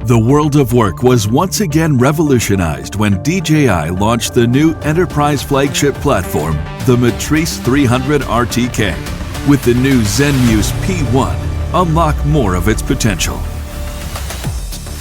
The world of work was once again revolutionized when DJI launched the new enterprise flagship platform, the Matrice 300 RTK. With the new Zenmuse P1, unlock more of its potential.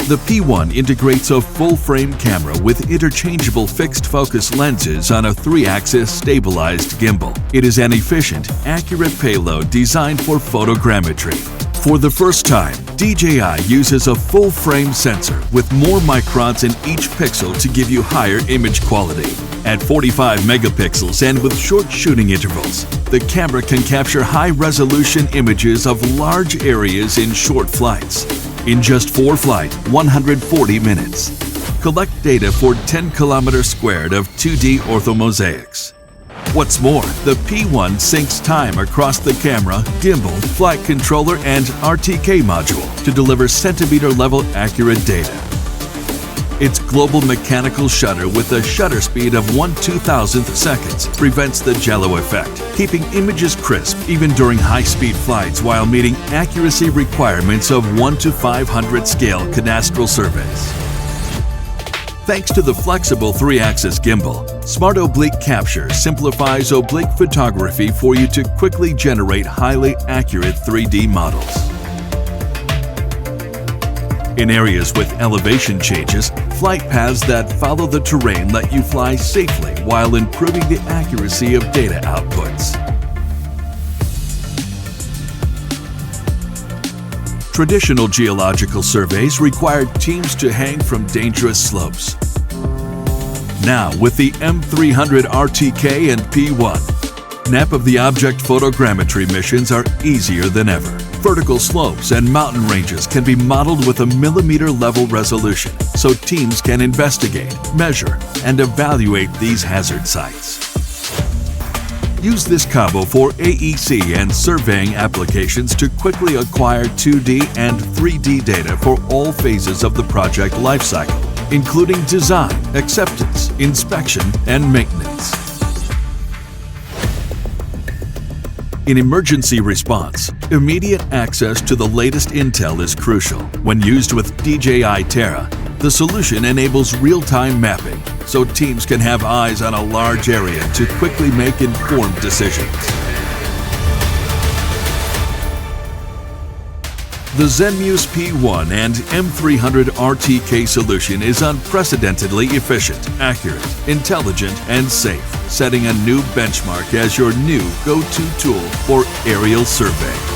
The P1 integrates a full-frame camera with interchangeable fixed-focus lenses on a 3-axis stabilized gimbal. It is an efficient, accurate payload designed for photogrammetry. For the first time, DJI uses a full-frame sensor with more microns in each pixel to give you higher image quality. At 45 megapixels and with short shooting intervals, the camera can capture high-resolution images of large areas in short flights. In just 4 flights, 140 minutes. Collect data for 10 kilometers squared of 2D orthomosaics. What's more, the P1 syncs time across the camera, gimbal, flight controller, and RTK module to deliver centimeter-level accurate data. Its global mechanical shutter with a shutter speed of 1/2000th seconds prevents the jello effect, keeping images crisp even during high-speed flights while meeting accuracy requirements of 1:500 scale cadastral surveys. Thanks to the flexible 3-axis gimbal, Smart Oblique Capture simplifies oblique photography for you to quickly generate highly accurate 3D models. In areas with elevation changes, flight paths that follow the terrain let you fly safely while improving the accuracy of data outputs. Traditional geological surveys required teams to hang from dangerous slopes. Now, with the M300 RTK and P1, snap of the object photogrammetry missions are easier than ever. Vertical slopes and mountain ranges can be modeled with a millimeter-level resolution, so teams can investigate, measure, and evaluate these hazard sites. Use this combo for AEC and surveying applications to quickly acquire 2D and 3D data for all phases of the project lifecycle, including design, acceptance, inspection, and maintenance. In emergency response, immediate access to the latest intel is crucial. When used with DJI Terra, the solution enables real-time mapping, so teams can have eyes on a large area to quickly make informed decisions. The Zenmuse P1 and M300 RTK solution is unprecedentedly efficient, accurate, intelligent, and safe, setting a new benchmark as your new go-to tool for aerial survey.